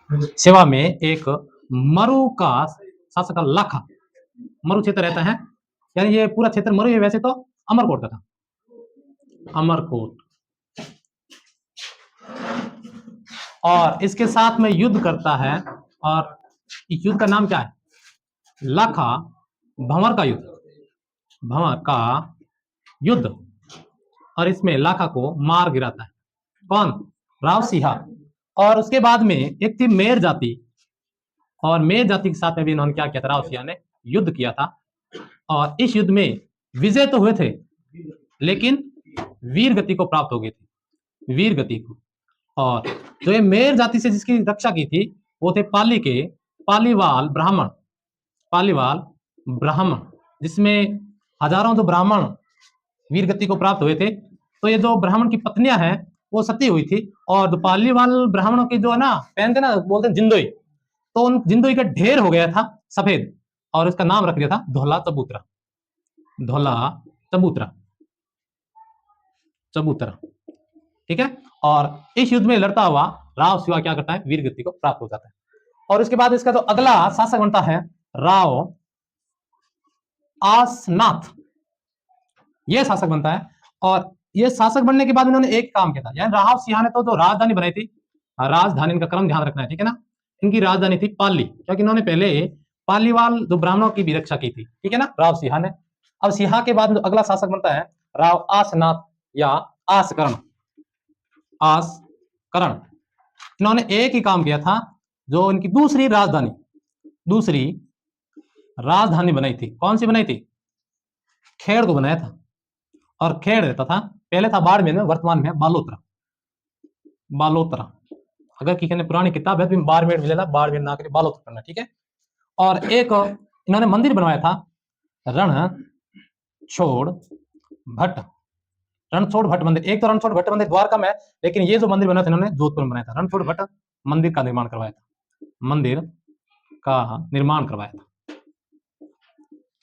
सेवा में एक मरु का शासक लाखा, मरु क्षेत्र रहता है, यानी ये पूरा क्षेत्र मरु है, वैसे तो अमरकोट का था, अमरकोट। और इसके साथ में युद्ध करता है, और इस युद्ध का नाम क्या है? लाखा भंवर का युद्ध, भंवर का युद्ध। और इसमें लाखा को मार गिराता है कौन? राव सिंहा। और उसके बाद में एक थी मेर जाति, और मेर जाति के साथ में भी इन्होंने क्या किया था? राव सिंहा ने युद्ध किया था, और इस युद्ध में विजय तो हुए थे, लेकिन वीर गति को प्राप्त हो गई थी, वीर गति को। और जो ये मेर जाति से जिसकी रक्षा की थी वो थे पाली के पालीवाल ब्राह्मण, पालीवाल ब्राह्मण, जिसमें हजारों जो ब्राह्मण वीर गति को प्राप्त हुए थे। तो ये जो ब्राह्मण की पत्नियां हैं वो सती हुई थी, और जो पालीवाल ब्राह्मणों की जो है ना पहनते ना, बोलते हैं जिंदोई, तो उन जिंदोई का ढेर हो गया था सफेद, और इसका नाम रख दिया था धौला चबूतरा, धौला चबूतरा, चबूतरा। ठीक है। और इस युद्ध में लड़ता हुआ राव सिंहा क्या करता है? वीर गति को प्राप्त हो जाता है। और उसके बाद इसका जो अगला शासक बनता है राव आसनाथ, यह शासक बनता है। और यह शासक बनने के बाद इन्होंने एक काम किया था, यानी राव सिंहा ने तो जो राजधानी बनाई थी, राजधानी इनका क्रम ध्यान रखना है, ठीक है ना। इनकी राजधानी थी पाली, क्योंकि इन्होंने पहले पालीवाल जो ब्राह्मणों की भी रक्षा की थी, ठीक है ना, राव सिंहा ने। अब सिंहा के बाद अगला शासक बनता है राव आसनाथ या आसकर्ण, आसकर्ण। इन्होंने एक ही काम किया था, जो इनकी दूसरी राजधानी बनाई थी। कौन सी बनाई थी? खेड़ को बनाया था। और खेड़ रहता था, पहले था बाड़मेर में, वर्तमान में बालोतरा, बालोतरा। अगर किसी ने पुरानी किताब है तो बाड़मेर मिलेगा, बाड़मेर ना करके बालोतरा करना, ठीक है। और एक इन्होंने मंदिर बनवाया था रणछोड़ भट्ट, रणछोड़ भट्ट मंदिर। एक तो रणछोड़ भट्ट मंदिर द्वारका में है, लेकिन ये जो मंदिर बना था इन्होंने जोधपुर में बनाया था। रणछोड़ भट्ट मंदिर का निर्माण करवाया था, मंदिर का निर्माण करवाया था,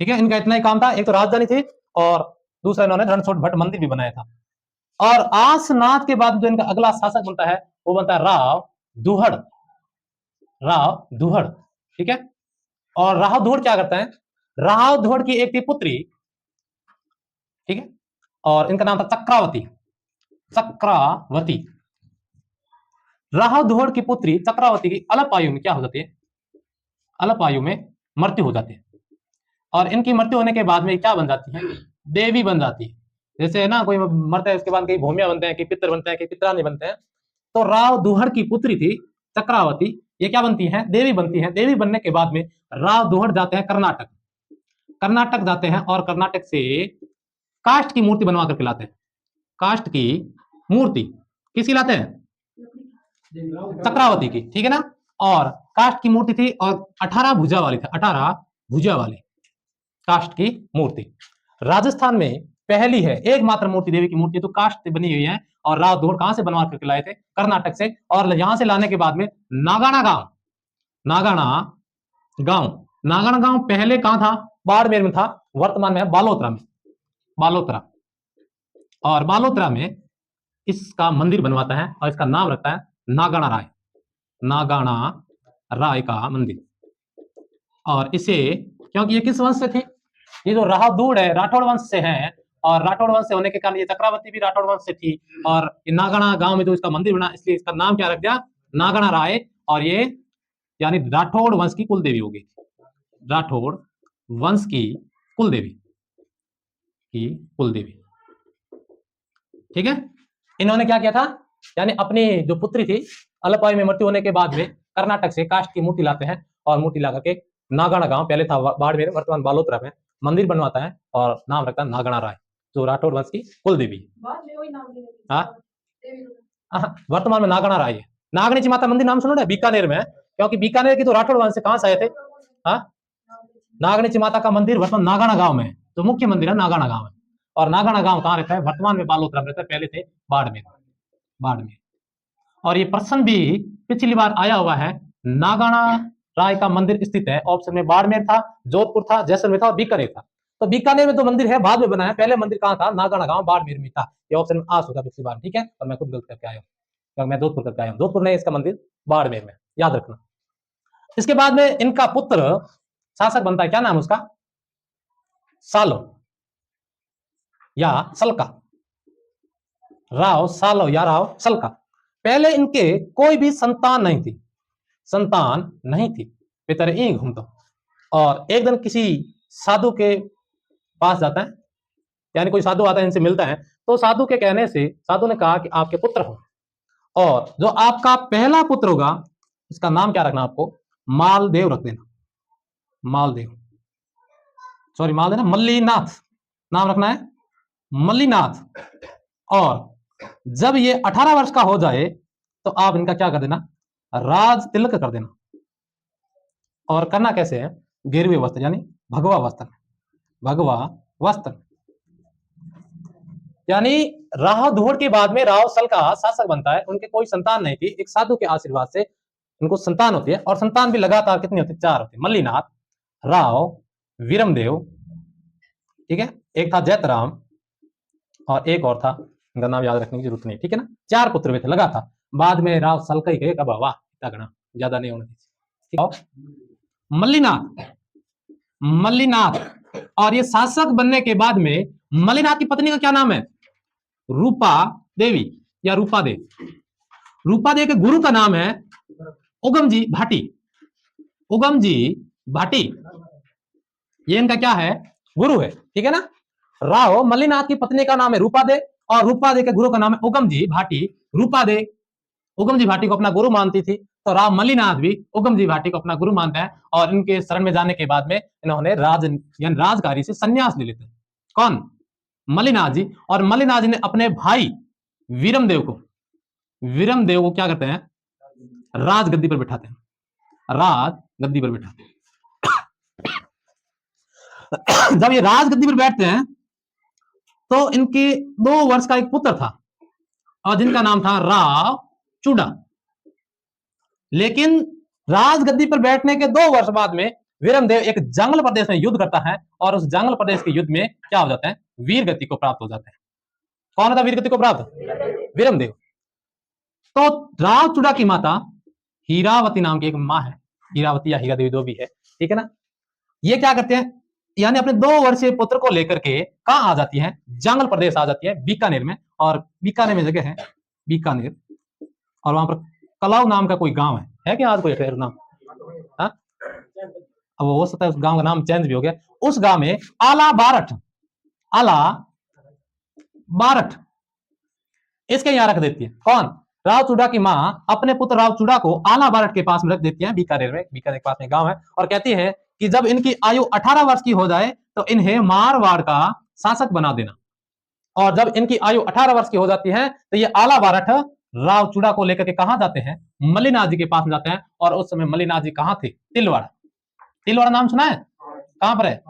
ठीक है। इनका इतना ही काम था, एक तो राजधानी थी और दूसरा इन्होंने रणछोड़ भट्ट मंदिर भी बनाया था। और आसनाथ के बाद जो इनका अगला शासक बनता है वो बनता है राव दुहड़, राव दुहड़, ठीक है। और राव दुहड़ क्या करता है? राव दुहड़ की एक थी पुत्री, ठीक है, और इनका नाम था चक्रावती, चक्रावती। राव दुहड़ की पुत्री चक्रावती की अल्प आयु में क्या हो जाती है? अल्प आयु में मृत्यु हो जाती है। और इनकी मृत्यु होने के बाद में क्या बन जाती है? देवी बन जाती है। जैसे है ना, कोई मरता है उसके बाद कई भूमिया बनते हैं, कई पितर बनते हैं, कई पितरानी बनते हैं। तो राव दुहड़ की पुत्री थी चक्रावती, ये क्या बनती है? देवी बनती है। देवी बनने के बाद में राव दुहड़ जाते हैं कर्नाटक, कर्नाटक जाते हैं, और कर्नाटक से काष्ठ की मूर्ति बनवा करके लाते हैं। काष्ठ की मूर्ति किसकी लाते हैं? चक्रावती की, ठीक है ना। और काष्ठ की मूर्ति थी, और 18 भुजा वाली थी, 18 भुजा वाली काष्ठ की मूर्ति। राजस्थान में पहली है, एकमात्र मूर्ति, देवी की मूर्ति तो काष्ठ से बनी हुई है। और राव दुहड़ कहां से बनवा करके लाए थे? कर्नाटक से। और यहां से लाने के बाद में नागाना गांव, नागाना गांव, नागाना गांव पहले कहां था? बाड़मेर में था, वर्तमान में बालोतरा में, बालोतरा। और बालोतरा में इसका मंदिर बनवाता है, और इसका नाम रखता है नागाना राय, नागाना राय का मंदिर। और इसे, क्योंकि ये किस वंश से थी? ये जो राहदूड़ है राठौड़ वंश से है, और राठौड़ वंश से होने के कारण ये चक्रावती भी राठौड़ वंश से थी। और ये नागाना गांव में जो इसका मंदिर बना, इसलिए इसका नाम क्या रख दिया? नागाना राय। और ये यानी राठौड़ वंश की कुल देवी होगी, राठौड़ वंश की कुल देवी, की कुल देवी, ठीक है। इन्होंने क्या किया था? यानी अपनी जो पुत्री थी, अल्प आयु में मृत्यु होने के बाद में कर्नाटक से काष्ठ की मूर्ति लाते हैं, और मूर्ति ला करके नागाना गांव, पहले था बाड़मेर, वर्तमान बालोतरा में, मंदिर बनवाता है, और नाम रखता है नागाना राय, जो राठौड़ वंश की कुल देवी। वर्तमान में नागाना राय है। नागणीची माता मंदिर नाम सुनो, बीकानेर में है, क्योंकि बीकानेर की तो राठौड़ वंश से कहां से आए थे? नागणीची माता का मंदिर वर्तमान नागाना गांव में है, तो मुख्य मंदिर है नागाना गांव में। और नागाना गांव कहां रहता है? वर्तमान में बालोतरा में रहता है, पहले थे बाड़मेर, बाड़मेर। और ये प्रश्न भी पिछली बार आया हुआ है, नागाना राय का मंदिर स्थित है, ऑप्शन में बाड़मेर था, जोधपुर था, जैसलमेर था, और बीकानेर था। तो बीकानेर में तो मंदिर है, बाद में बना है, पहले मंदिर कहां था? नागाना गांव, बाड़मेर में था। ये ऑप्शन में आ चुका पिछली बार, ठीक है। और मैं खुद गलत करके आया हूं, क्योंकि मैं जोधपुर करके आया हूं, जोधपुर नहीं, इसका मंदिर बाड़मेर में। याद रखना। इसके बाद में इनका पुत्र शासक बनता है, क्या नाम उसका? सालो या सलका, राव सालो या राव सलका। पहले इनके कोई भी संतान नहीं थी, संतान नहीं थी, पितर ई घूमता। और एक दिन किसी साधु के पास जाता है, यानी कोई साधु आता है, इनसे मिलता है, तो साधु के कहने से साधु ने कहा कि आपके पुत्र हो, और जो आपका पहला पुत्र होगा इसका नाम क्या रखना आपको? मालदेव रख देना। मालदेव, सॉरी मालदेव ना, मल्लीनाथ नाम रखना है, मल्लीनाथ। और जब ये 18 वर्ष का हो जाए तो आप इनका क्या कर देना? राज तिलक कर देना। और करना कैसे है? गिरवे वस्त्र यानी भगवा वस्त्र, भगवा वस्त्र। यानी राव धुवड़ के बाद में राव सल का शासक बनता है। उनके कोई संतान नहीं थी, एक साधु के आशीर्वाद से उनको संतान होती है, और संतान भी लगातार कितनी होती है? 4 होती है। मल्लीनाथ, राव, वीरमदेव, ठीक है, एक था जैतराम और एक और था, उनका नाम याद रखने की जरूरत नहीं, ठीक है ना। 4 पुत्र हुए थे लगा था। बाद में राव सलका ही गए, कब वाह इतना गणा ज्यादा नहीं होना चाहिए। मल्लीनाथ, मल्लीनाथ। और ये शासक बनने के बाद में मल्लीनाथ की पत्नी का क्या नाम है? रूपा देवी या रूपा देव। रूपा देवी के गुरु का नाम है उगम जी भाटी, उगम जी भाटी, ये इनका क्या है? गुरु है, ठीक है ना। राव मल्लीनाथ की पत्नी का नाम है रूपा दे, और रूपा दे के गुरु का नाम है उगम जी भाटी। रूपा दे उगम जी भाटी को अपना गुरु मानती थी, तो राव मल्लीनाथ भी उगम जी भाटी को अपना गुरु मानते हैं। और इनके शरण में जाने के बाद में इन्होंने यानी राजगारी से संन्यास ले लेते हैं। कौन? मल्लीनाथ जी। और मल्लीनाथ जी ने अपने भाई वीरमदेव को क्या करते हैं? राजगद्दी पर बिठाते हैं, राजगद्दी पर बिठाते हैं। जब ये राजगद्दी पर बैठते हैं तो इनके 2 वर्ष का एक पुत्र था, और जिनका नाम था राव चूड़ा। लेकिन राजगद्दी पर बैठने के 2 वर्ष बाद में वीरमदेव एक जंगल प्रदेश में युद्ध करता है, और उस जंगल प्रदेश के युद्ध में क्या हो जाता है? वीर गति को प्राप्त हो जाता है। कौन था वीर गति को प्राप्त? वीरमदेव। तो राव चूड़ा की माता हीरावती नाम की एक माँ है, हीरावती या हीरा देवी दो भी है, ठीक है ना। ये क्या करते हैं, यानी अपने 2 वर्षीय पुत्र को लेकर के कहां आ जाती है? जंगल प्रदेश आ जाती है, बीकानेर में। और बीकानेर में जगह है बीकानेर, और वहां पर कलाऊ नाम का कोई गांव है क्या? आज कोई नाम? हाँ, अब हो सकता है उस गांव का नाम चेंज भी हो गया। उस गांव में आला बारठ इसके यहाँ रख देती है। कौन? राव चूड़ा की माँ अपने पुत्र राव चूड़ा को आला बारठ के पास में रख देती है, बीकानेर में। बीकानेर के पास में गांव है, और कहती है कि जब इनकी आयु 18 वर्ष की हो जाए तो इन्हें मारवाड़ का शासक बना देना। और जब इनकी आयु 18 वर्ष की हो जाती है तो ये आला बारठ राव चूड़ा को लेकर के कहां जाते हैं? मल्लीनाथ जी के पास में जाते हैं। और उस समय मल्लीनाथ जी कहां थे? तिलवाड़ा। तिलवाड़ा नाम सुना है? कहां पर है?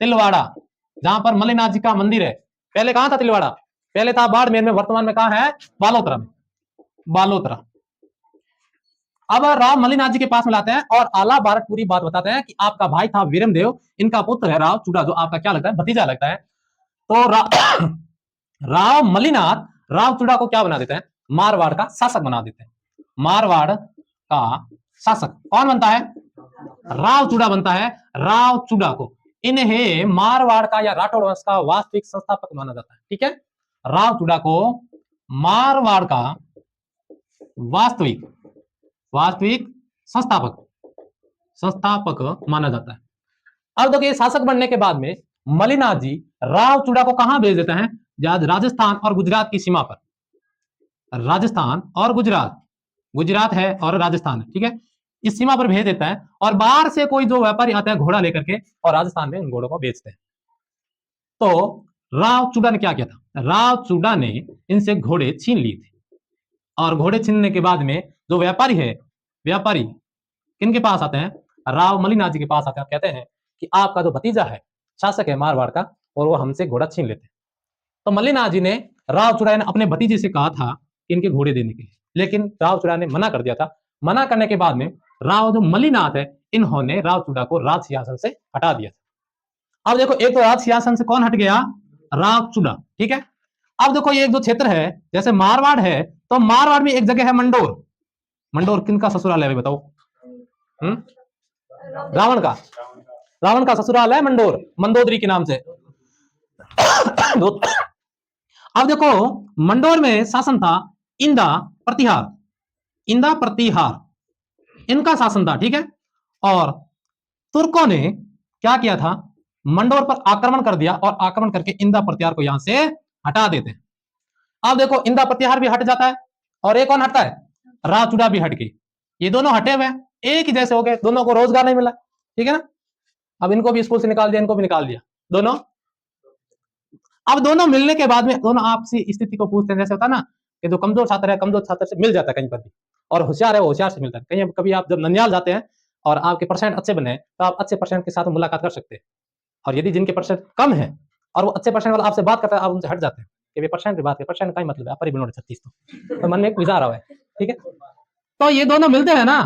तिलवाड़ा, जहां पर मल्लीनाथ जी का मंदिर है। पहले कहां था तिलवाड़ा? पहले था बाड़मेर में, वर्तमान में कहां है? बालोतरा में, बालोतरा। अब राव मल्लीनाथ जी के पास में लाते हैं और आला बारठ पूरी बात बताते हैं कि आपका भाई था वीरमदेव, इनका पुत्र है राव चूड़ा, जो आपका क्या लगता है? भतीजा लगता है। तो राव मल्लीनाथ राव चूड़ा को क्या बना देते हैं? मारवाड़ का शासक बना देते हैं। मारवाड़ का शासक कौन बनता है? राव चूड़ा बनता है। राव चूड़ा को इन्हें मारवाड़ का या राठौड़ वंश का वास्तविक संस्थापक माना जाता है, ठीक है। राव चूड़ा को मारवाड़ का वास्तविक संस्थापक माना जाता है। अब देखिए, शासक बनने के बाद में मल्लीनाथ जी राव चूड़ा को कहां भेज देते हैं? राजस्थान और गुजरात की सीमा पर। राजस्थान और गुजरात है और राजस्थान है, ठीक है, इस सीमा पर भेज देता है। और बाहर से कोई जो व्यापारी आता है घोड़ा लेकर के, और राजस्थान में उन घोड़ों को बेचते हैं। तो राव चूड़ा ने क्या किया था? राव चूड़ा ने इनसे घोड़े छीन लिए थे, और घोड़े छीनने के बाद में जो व्यापारी किनके पास आते हैं? राव मल्लीनाथ जी के पास आते हैं, कहते हैं कि आपका जो भतीजा है शासक है मारवाड़ का, और वो हमसे घोड़ा छीन लेते हैं। तो मल्लीनाथ जी ने राव चूड़ा ने अपने भतीजे से कहा था कि इनके घोड़े देने के लिए, लेकिन राव चूड़ा ने मना कर दिया था। मना करने के बाद में राव जो मल्लीनाथ है, इन्होंने राव चूड़ा को राज सिंहासन से हटा दिया था। अब देखो, एक तो राज सिंहासन से कौन हट गया? राव चूड़ा, ठीक है। अब देखो, ये एक जो क्षेत्र है, जैसे मारवाड़ है, तो मारवाड़ में एक जगह है मंडोर, मंडोर किनका ससुराल है बताओ? रावण का। रावण का ससुराल है मंडोर, मंदोदरी के नाम से। अब देखो मंडोर में शासन था इंदा प्रतिहार, इंदा प्रतिहार इनका शासन था, ठीक है। और तुर्कों ने क्या किया था, मंडोर पर आक्रमण कर दिया और आक्रमण करके इंदा प्रतिहार को यहां से हटा देते हैं। अब देखो इंदा प्रतिहार भी हट जाता है और एक कौन हटता है, राचुड़ा भी हट गई। ये दोनों हटे हुए हैं, एक ही जैसे हो गए, दोनों को रोजगार नहीं मिला, ठीक है ना। अब इनको भी स्कूल से निकाल दिया, इनको भी निकाल दिया दोनों। अब दोनों मिलने के बाद में दोनों आपसी स्थिति को पूछते हैं, जैसे होता है ना कि जो कमजोर छात्र है कमजोर छात्र से मिल जाता है कहीं पर भी, और होशियार है वो होशियार से मिलता है। कहीं कभी आप जब ननियाल जाते हैं और आपके परसेंट अच्छे बने तो आप अच्छे परसेंट के साथ मुलाकात कर सकते हैं, और यदि जिनके परसेंट कम है और वो अच्छे परसेंट वाला आपसे बात करता है, आप उनसे हट जाते हैं कि परसेंट की बात है, परसेंट का ही मतलब है अपनी बनोड़ 36 तो मन में एक विचार है, ठीक है। तो ये दोनों मिलते हैं ना,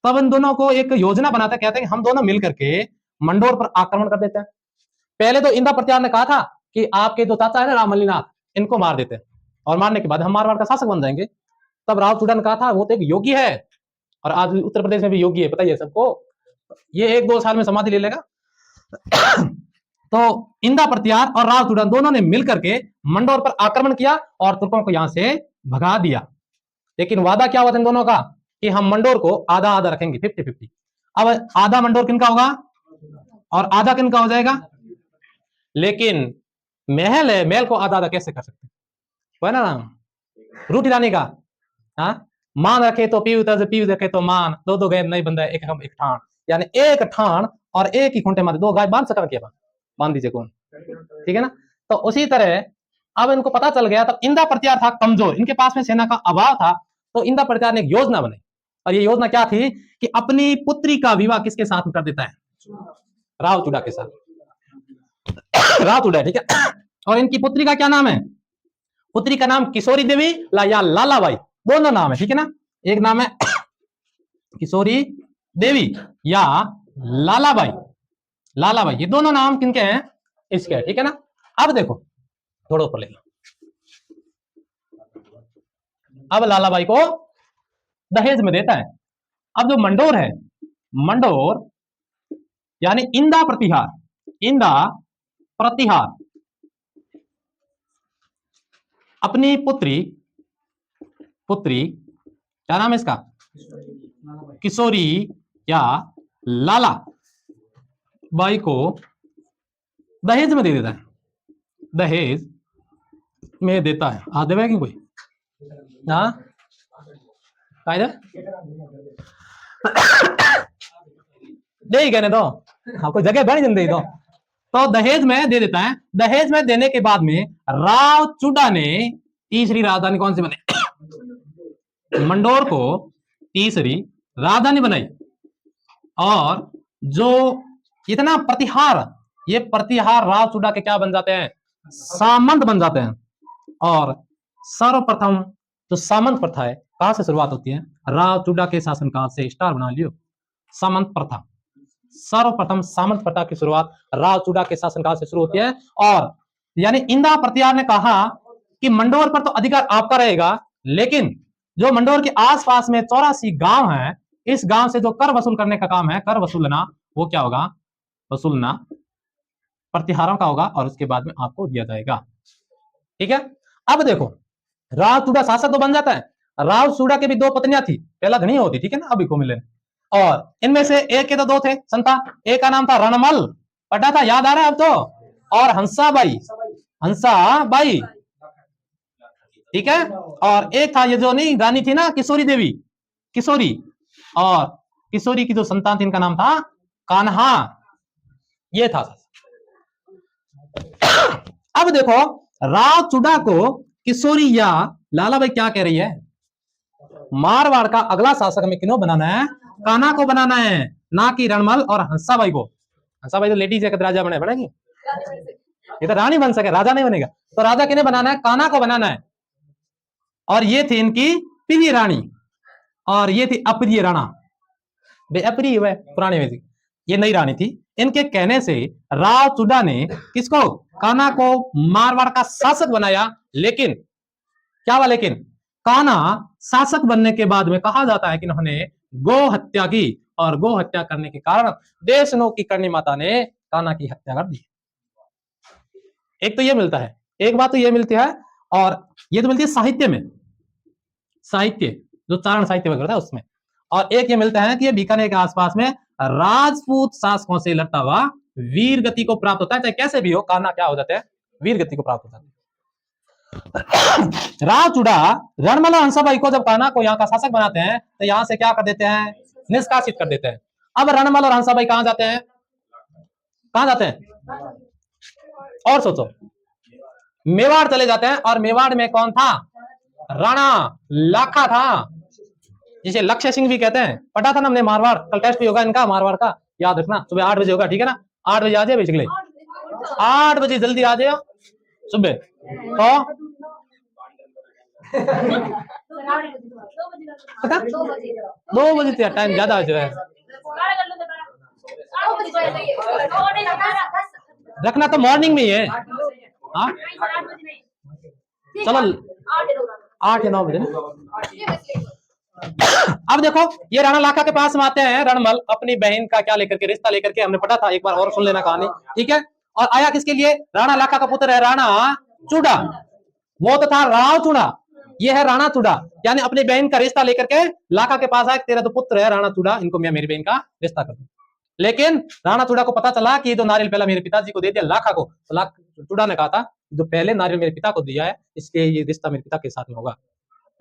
तब इन दोनों को एक योजना बनाते, कहते हैं हम दोनों मिल करके मंडोर पर आक्रमण कर देते हैं। पहले तो इंदा प्रतिहार ने कहा था कि आपके जो चाचा है ना रामलीनाथ, इनको मार देते हैं और मारने के बाद हम मारवाड़ का शासक बन जाएंगे। तब राव चूड़ा ने कहा था वो तो एक योगी है, और आज उत्तर प्रदेश में भी योगी है, पता ही है सबको, ये 1-2 साल में समाधि ले लेगा। तो इंदा प्रतिहार और राव चूड़ा दोनों ने मिलकर के मंडोर पर आक्रमण किया और तुर्कों को यहां से भगा दिया। लेकिन वादा क्या हुआ था इन दोनों का कि हम मंडोर को आधा आधा रखेंगे, 50-50। अब आधा मंडोर किनका होगा और आधा किनका हो जाएगा। लेकिन महल है, महल को आधा आधा कैसे कर सकते, है ना नाम रूठी रानी का। हाँ, मान रखे तो पीव, पीव रखे तो मान, दो दो गए नहीं बंदा एक हम एक ठान, यानी एक ठान और एक ही खूंटे मारे, दो गाय बांध सका क्या, बांध दीजिए कौन, ठीक है ना। तो उसी तरह अब इनको पता चल गया, तब इंदा प्रतिहार था कमजोर, इनके पास में सेना का अभाव था, तो इंदा प्रतिहार ने एक योजना बनाई, और ये योजना क्या थी कि अपनी पुत्री का विवाह किसके साथ कर देता है, राव चूड़ा के साथ, राव चूड़ा, ठीक है। और इनकी पुत्री का क्या नाम है, पुत्री का नाम किशोरी देवी या लालाबाई, दोनों नाम है, ठीक है ना। एक नाम है किशोरी देवी या लालाबाई, लालाबाई, ये दोनों नाम किनके हैं, इसके, ठीक है ना। अब देखो थोड़ा ऊपर ले लो, अब लालाबाई को दहेज में देता है। अब जो मंडोर है, मंडोर यानी इंदा प्रतिहार, इंदा प्रतिहार अपनी पुत्री, पुत्री क्या नाम है इसका, किशोरी या लाला बाई को दहेज में दे देता है, दहेज में देता है। आज देगा कि कोई, हाँ दे ही कहने दो, हाँ कोई जगह बनी जल्दी तो दहेज में दे देता है। दहेज में देने के बाद में राव चूड़ा ने तीसरी राजधानी कौन सी बनाई, मंडोर को तीसरी राजधानी बनाई। और जो इतना प्रतिहार, ये प्रतिहार राव चूड़ा के क्या बन जाते हैं, सामंत बन जाते हैं। और सर्वप्रथम जो सामंत प्रथा है कहां से शुरुआत होती है, राव चूड़ा के शासनकाल से, स्टार बना लियो, सामंत प्रथा, सर्वप्रथम सामंत प्रथा की शुरुआत राव चूड़ा के शासनकाल से शुरू होती है। और यानी इंदा प्रतिहार ने कहा कि मंडोर पर तो अधिकार आपका रहेगा, लेकिन जो मंडोर के आसपास में 84 गांव हैं, इस गांव से जो कर वसूल करने का काम है, कर वसूलना, वो क्या होगा, वसूलना प्रतिहारों का होगा, और उसके बाद में आपको दिया जाएगा, ठीक है। अब देखो राव चूड़ा शासक तो बन जाता है, राव चूड़ा के भी 2 पत्नियां थी, पहला धनी होती, ठीक है ना, अभी को मिले, और इनमें से एक के तो 2 थे संतान, एक का नाम था रणमल, पता था, याद आ रहा है अब तो, और हंसाबाई, हंसाबाई, ठीक है। और एक था ये जो नहीं रानी थी ना, किशोरी देवी, किशोरी, और किशोरी की जो संतान थी इनका नाम था कान्हा, ये था। अब देखो राव चूड़ा को किशोरी या लालाबाई क्या कह रही है, मारवाड़ का अगला शासक में किन्हों बनाना है, कान्हा को बनाना है, ना कि रणमल और हंसाबाई को। हंसाबाई तो लेडीज है, राजा बनेगी, ये तो रानी बन सके, राजा नहीं बनेगा। तो राजा किन्हें बनाना है, कान्हा को बनाना है। और ये थी इनकी प्रिय रानी, और ये थी अप्रिय राणा, अप्रिय है पुराने में, ये नई रानी थी। इनके कहने से राव चूड़ा ने किसको, कान्हा को मारवाड़ का शासक बनाया। लेकिन क्या हुआ, लेकिन कान्हा शासक बनने के बाद में कहा जाता है कि इन्होंने गो हत्या की, और गो हत्या करने के कारण देशनों की करणी माता ने कान्हा की हत्या कर दी। एक तो ये मिलता है, एक बात तो ये मिलती है, और ये तो मिलती है साहित्य में, साहित्य जो चारण साहित्य वगैरह था उसमें। और एक ये मिलता है कि ये बीकानेर के आसपास में राजपूत शासकों से लड़ता हुआ वीर गति को प्राप्त होता है, चाहे कैसे भी हो कान्हा क्या हो जाता है, वीर गति को प्राप्त होता है। रावचूड़ा रणमल और हंसाबाई को जब कान्हा को यहाँ का शासक बनाते हैं तो यहाँ से क्या कर देते हैं, निष्कासित कर देते हैं। अब रणमल और हंसाबाई कहां जाते हैं, कहां जाते हैं, और सोचो, मेवाड़ चले जाते हैं, और मेवाड़ में कौन था, राणा लाखा था, जिसे लक्ष्य सिंह भी कहते हैं। पढ़ा था ना हमने मारवाड़, कल टेस्ट भी होगा इनका मारवाड़ का, याद रखना, सुबह 8 बजे होगा, ठीक है ना, 8 बजे आ जाए बेसिकली, 8 बजे जल्दी आ जाओ सुबह। तो 2 बजे टाइम ज्यादा जो है रखना, तो मॉर्निंग में ही है। हाँ चलो 8 या 9 बजे। अब देखो ये राणा लाखा के पास में आते हैं रणमल अपनी बहन का क्या लेकर के, रिश्ता लेकर के, हमने पढ़ा था एक बार और सुन लेना कहानी, ठीक है। और आया किसके लिए, राणा लाखा का पुत्र है राणा चूड़ा, वो तो था राव चूड़ा, ये है राणा चूड़ा, यानी अपनी बहन का रिश्ता लेकर के लाखा के पास आया, तेरा तो पुत्र है राणा चूड़ा, इनको मैं मेरी बहन का रिश्ता कर दूं। लेकिन राणा चूड़ा को पता चला कि ये जो नारियल पहला मेरे पिताजी को दे दिया लाखा को, तो चूड़ा ने कहा था जो पहले नारियल मेरे पिता को दिया है इसके ये रिश्ता मेरे पिता के साथ में होगा।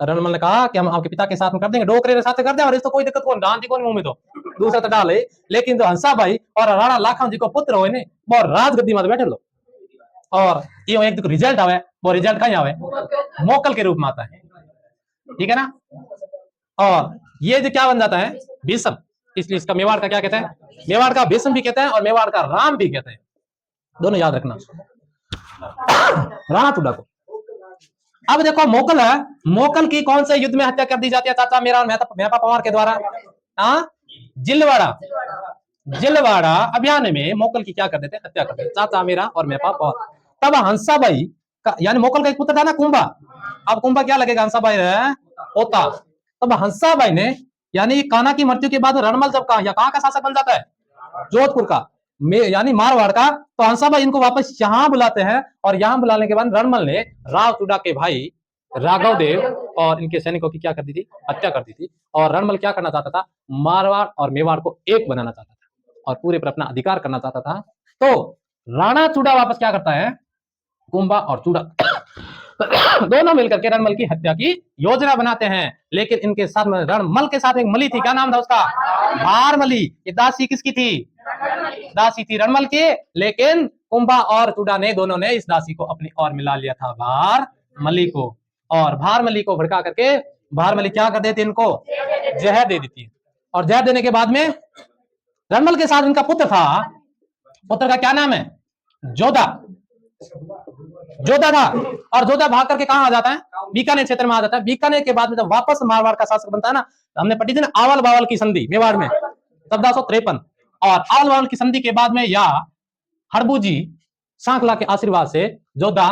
रणमल ने कहा कि हम आपके पिता के साथ में कर देंगे, डोकरे के साथ कर देंगे, और इसको कोई दिक्कत कौन, डांटी कौन मुंह में, तो दूसरा तो डाले। लेकिन जो हंसाबाई और राणा लाखा जी को पुत्र हो वो राजगद्दी में बैठे लो, और ये एक रिजल्ट आवे, वो रिजल्ट कहीं आवे, मोकल के रूप में आता है, ठीक है ना। और ये जो क्या बन जाता है, भीष्म, इसलिए इसका मेवाड़ का क्या कहते हैं, मेवाड़ का भीष्म भी कहते हैं और मेवाड़ का राम भी कहते हैं, दोनों याद रखना राणा चूड़ा को। अब देखो मोकल है, मोकल की कौन से युद्ध में हत्या कर दी जाती है चाचा मेरा मेहता पवार के द्वारा, हाँ जिलवाड़ा, जिलवाड़ा अभियान में मोकल की क्या कर देते, हत्या कर देते चाचा मेरा और मेहता पवार। तब हंसाबाई का, यानी मोकल का एक पुत्र था ना कुंभा, अब कुंभा क्या लगेगा, हंसाबाई होता। तब हंसाबाई ने, यानी कान्हा की मृत्यु के बाद रणमल जब कहां का शासक बन जाता है, जोधपुर का, यानी मारवाड़ का, तो हंसाबाई इनको वापस यहाँ बुलाते हैं, और यहाँ बुलाने के बाद रणमल ने राव चूड़ा के भाई राघव देव और इनके सैनिकों की क्या कर दी थी, हत्या कर दी थी। और रणमल क्या करना चाहता था, मारवाड़ और मेवाड़ को एक बनाना चाहता था और पूरे पर अपना अधिकार करना चाहता था। तो राणा चूड़ा वापस क्या करता है, कुंभा और चूड़ा दोनों मिलकर के रणमल की हत्या की योजना बनाते हैं। लेकिन इनके साथ में रणमल के साथ एक मली थी, क्या नाम था उसका, भारमली। ये दासी किसकी थी, दासी थी रणमल की, लेकिन कुंभा और चूड़ा ने दोनों ने इस दासी को अपनी ओर मिला लिया था, भारमली को। और भारमली को भड़का करके भारमली क्या कर देती, इनको जहर दे देती है। और जहर देने के बाद में रणमल के साथ इनका पुत्र था, पुत्र का क्या नाम है, जोधा, जोधा था। और जोधा भाग करके कहां आ जाता है, बीकानेर क्षेत्र में आ जाता है। बीकानेर के बाद में जब वापस मारवाड़ का शासक बनता है ना, हमने पढ़ी थी ना आवल बावल की संधि मेवाड़ में 1453, और आवल बावल की संधि के बाद में या हरबूजी सांकला के आशीर्वाद से जोधा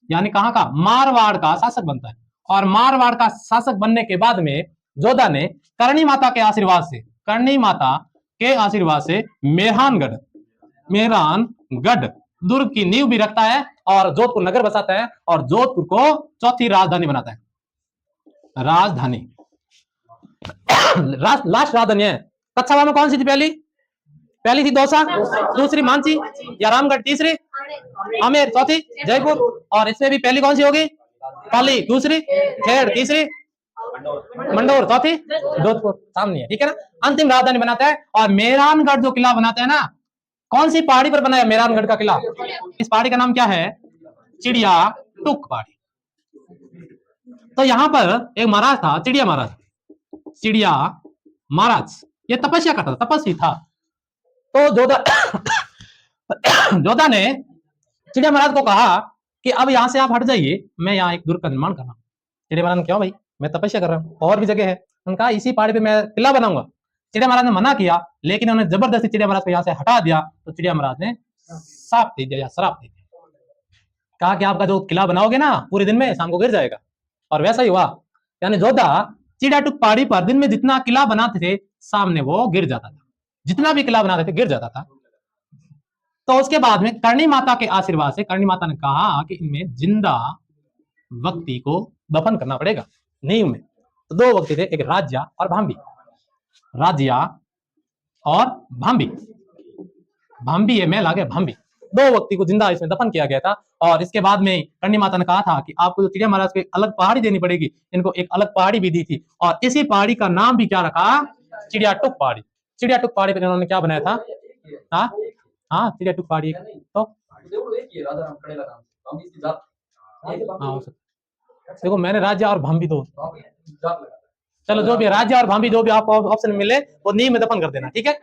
यानी कहां का, मारवाड़ का शासक बनता है। और मारवाड़ का शासक बनने के बाद में जोधा ने करणी माता के आशीर्वाद से, करणी माता के आशीर्वाद से मेहरानगढ़, मेहरानगढ़ दुर्ग की नींव भी रखता है और जोधपुर नगर बसाता है, और जोधपुर को चौथी राजधानी बनाता है, राजधानी लास्ट राजधानी है। कच्छावा में कौन सी थी पहली, पहली थी दौसा, दूसरी मानसी या रामगढ़, तीसरी आमेर, चौथी जयपुर, और इसमें भी पहली कौन सी होगी, पाली, दूसरी खेड़, तीसरी मंडोर, चौथी जोधपुर, सामने है, ठीक है ना। अंतिम राजधानी बनाता है। और मेहरानगढ़ जो किला बनाते हैं ना, कौन सी पहाड़ी पर बना है मेहरानगढ़ का किला, इस पहाड़ी का नाम क्या है, चिड़िया टुक पहाड़ी। तो यहाँ पर एक महाराज था, चिड़िया महाराज, चिड़िया महाराज, ये तपस्या करता था, तपस्वी था। तो जोधा ने चिड़िया महाराज को कहा कि अब यहाँ से आप हट जाइए, मैं यहाँ एक दुर्ग का निर्माण कर रहा हूँ। चिड़िया महाराज ने, क्यों भाई, मैं तपस्या कर रहा हूँ, और भी जगह है। उनका इसी पहाड़ी पे मैं किला बनाऊंगा। चिड़िया महाराज ने मना किया, लेकिन उन्होंने जबरदस्ती चिड़िया महाराज को यहाँ से हटा दिया। तो चिड़िया महाराज ने साफ दे दिया या श्राप दे दिया, कहा कि आपका जो किला बनाओगे ना पूरे दिन में शाम को गिर जाएगा। और वैसा ही हुआ, यानी जोधा चिड़ियाटुक पहाड़ी पर दिन में जितना किला बनाते थे सामने वो गिर जाता था, जितना भी किला बनाते थे गिर जाता था। तो उसके बाद में करणी माता के आशीर्वाद से करणी माता ने कहा कि इनमें जिंदा व्यक्ति को दफन करना पड़ेगा नींव में। तो दो व्यक्ति थे, एक राज्या और भांबी, राज्या और भांबी, भांबी है मेल आ गया भांबी, दो व्यक्ति को जिंदा इसमें दफन किया गया था। और इसके बाद में करणी माता ने कहा था कि आपको जो चिड़िया महाराज को एक अलग पहाड़ी देनी पड़ेगी, इनको एक अलग पहाड़ी भी दी थी और इसी पहाड़ी का नाम भी क्या रखा, चिड़ियाटुक पहाड़ी। चिड़ियाटुक पहाड़ी पर इन्होंने क्या बनाया था, हाँ हाँ चिड़ियाटुक पहाड़ी। तो हाँ देखो मैंने राज्य और भांबी दो, चलो जो भी राज्य और भांबी जो भी आपको ऑप्शन मिले वो नींव में दफन कर देना, ठीक है।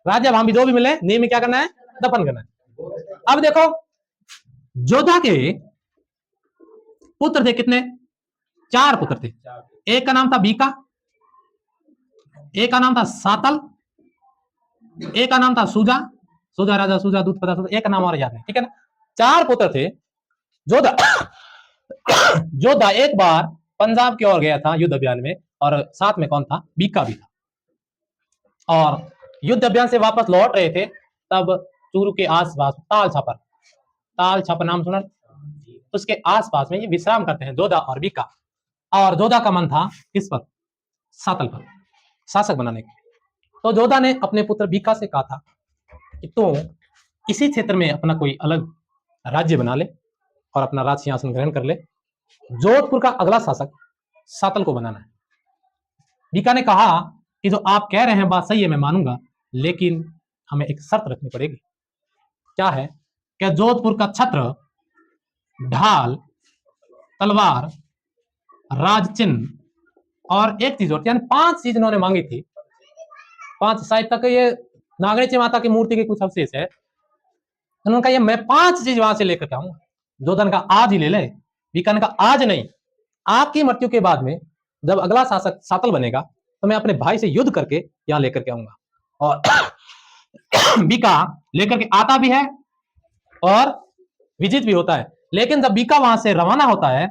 राज्य भांबी जो भी मिले नींव में क्या करना है, दफन करना है। अब देखो जोधा के पुत्र थे कितने, 4 पुत्र थे। एक का नाम था बीका, एक का नाम था सातल, एक का नाम था सूजा, सूजा राजा सूजा दूध पता सूजा, एक का नाम और याद नहीं, ठीक है ना। 4 पुत्र थे। जोधा जोधा एक बार पंजाब की ओर गया था युद्ध अभियान में और साथ में कौन था, बीका भी था। और युद्ध अभियान से वापस लौट रहे थे तब चूरू के आसपास ताल छापर, ताल छापर नाम सुना, उसके आसपास में ये विश्राम करते हैं जोधा और बीका। और जोधा का मन था किस पर, सातल पर, शासक बनाने के। तो जोधा ने अपने पुत्र बीका से कहा था कि तू इसी क्षेत्र में अपना कोई अलग राज्य बना ले और अपना राज सिंहासन ग्रहण कर ले। जोधपुर का अगला शासक सातल को बनाना है। बीका ने कहा कि जो आप कह रहे हैं बात सही है, मैं मानूंगा, लेकिन हमें एक शर्त रखनी पड़ेगी। क्या है कि जोधपुर का छत्र, ढाल, तलवार, राज चिन्ह और एक चीज और, यानी 5 चीज इन्होंने मांगी थी। 5 शायद तक ये नागणेची माता की मूर्ति के कुछ अवशेष है। उन्होंने कहा ये मैं 5 चीज वहां से लेकर आऊंगा। जोधा ने कहा आज ही ले ले। बीका ने कहा आज नहीं, आपकी मृत्यु के बाद में जब अगला शासक सातल बनेगा तो मैं अपने भाई से युद्ध करके यहाँ लेकर के आऊंगा। और बीका लेकर के आता भी है और विजित भी होता है। लेकिन जब बीका वहां से रवाना होता है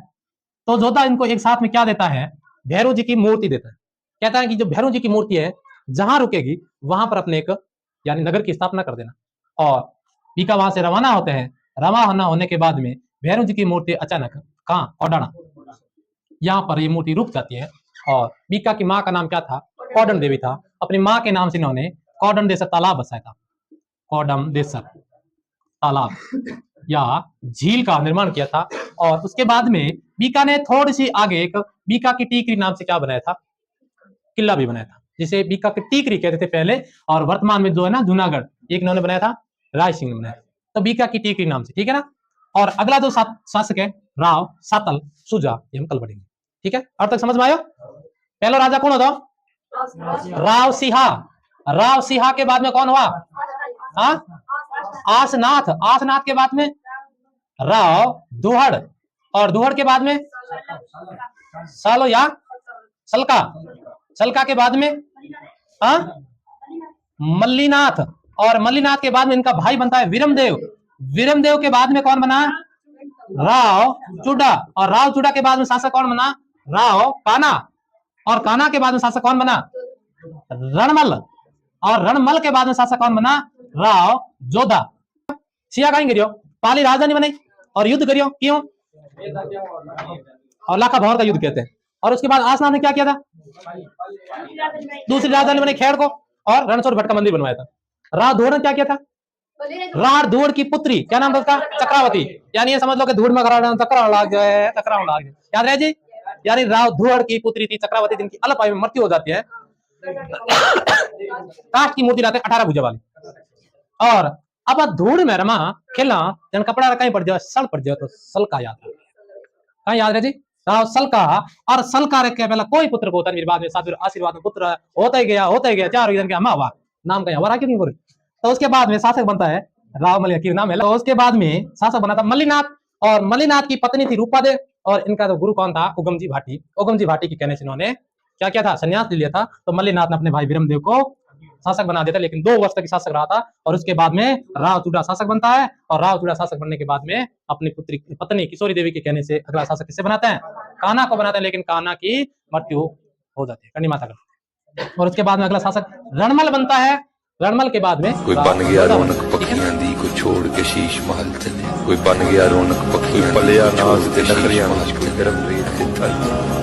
तो जोधा इनको एक साथ में क्या देता है, भैरव जी की मूर्ति देता है। कहता है कि जो भैरव जी की मूर्ति है जहां रुकेगी वहां पर अपने एक यानी नगर की स्थापना कर देना। और बीका वहां से रवाना होते हैं। रवाना होने के बाद में भैरव जी की मूर्ति अचानक कहाँ, कोडाना, यहाँ पर ये मूर्ति रुक जाती है। और बीका की माँ का नाम क्या था, कौडम देवी था। अपनी माँ के नाम से इन्होंने कौडम देसर तालाब बसाया था, कौडम देसर तालाब या झील का निर्माण किया था। और उसके बाद में बीका ने थोड़ी सी आगे एक बीका की टीकरी नाम से क्या बनाया था, किला भी बनाया था, जिसे बीका की टीकरी कहते थे पहले। और वर्तमान में जो है ना जूनागढ़, एक इन्होंने बनाया था, राय सिंह ने बनाया, तो बीका की टीकरी नाम से, ठीक है ना। और अगला जो शासक है राव, सातल, सुजा, ये हम कल पढ़ेंगे, ठीक है। और तक समझ में आयो। पहला राजा कौन होता, राव सिंहा। राव सिंहा के बाद में कौन हुआ, हाँ आसनाथ। आसनाथ के बाद में राव दुहड़, और दुहड़ के बाद में सालो या सलका। सलका के बाद में हाँ मल्लीनाथ, और मल्लीनाथ के बाद में इनका भाई बनता है विरमदेव। विरमदेव के बाद में कौन बना, राव चुडा। और राव चुडा के बाद में शासक कौन बना, राव काना। और काना के बाद में शासक कौन बना, रणमल। और रणमल के बाद में शासक कौन बना, राव जोधा। सिया कहीं गिरियो, पाली राजधानी बनाई और युद्ध करियो, क्यों, और लाखा भंवर का युद्ध कहते हैं। और उसके बाद आसनाथ ने क्या किया था, दूसरी राजधानी बनाई खेड़ को, और रणछोड़ भट्ट का मंदिर बनवाया था। राव धूड़ ने क्या किया था, राण धूड़ की पुत्री, क्या नाम था उसका, चक्रावती। यानी ये समझ लो कि धूड़ में चक्राव लाग जाए, चक्राव लाग जाए, याद रहे जी। यानी राव धूड़ की पुत्री थी चक्रावती, जिनकी अल्प आयु में मृत्यु हो जाती है। काष्ठ की मूर्ति लाते 18 भुजा वाली। और अब धूड़ में रमा खेलना, जन कपड़ा कहीं पड़ जाए, सड़ पड़ जाए तो सलका याद रहे, कहीं याद रहे जी, राव सलका। और सलका रख के पहला कोई पुत्र को होता नहीं, बाद में आशीर्वाद में पुत्र होता ही गया 4 जन के अम्मा हुआ, नाम का हमारा क्यों नहीं बोले। तो उसके बाद में शासक बनता है राव मलिया की नाम है। तो उसके बाद में शासक बना था मल्लीनाथ, और मल्लीनाथ की पत्नी थी रूपादेव, और इनका तो गुरु कौन था, उगमजी भाटी। उगमजी भाटी के कहने से इन्होंने क्या किया था, संन्यास ले लिया था। तो मल्लीनाथ ने अपने भाई विरमदेव को शासक बना देता है, लेकिन 2 वर्ष तक ही शासक रहा था और उसके बाद में राव चूड़ा शासक बनता है और राव चूड़ा शासक बनने के बाद में अपनी पत्नी किशोरी देवी के कहने से अगला शासक किसे बनाते हैं? कान्हा को बनाते हैं, लेकिन कान्हा की मृत्यु हो जाती है, कंडी माता का। और उसके बाद में अगला शासक रणमल बनता है। रणमल के बाद में कोई बन गया रौनक पखियां दी, कोई छोड़ के शीश महल चले। कोई बन गया रौनक पखियां, पलिया नाज ते नखरियां विच कोई गरम रेत ते थल।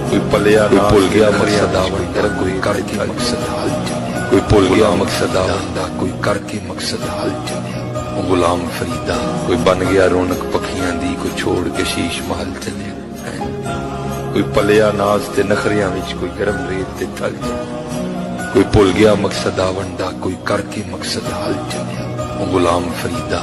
कोई पलिया नाज भुल गया मकसद आवंदा, कोई करके मकसद हल चले। कोई भुल गया मकसद आवंदा, कोई करके मकसद हल चले। गुलाम फरीदा। कोई बन गया रौनक पखियां दी, कोई छोड़ के शीश महल चले। कोई पलिया नाज ते नखरियां विच कोई गरम रेत ते थल। कोई भुल गया मकसद आवंदा, कोई करके मकसद हल चले। गुलाम फरीदा।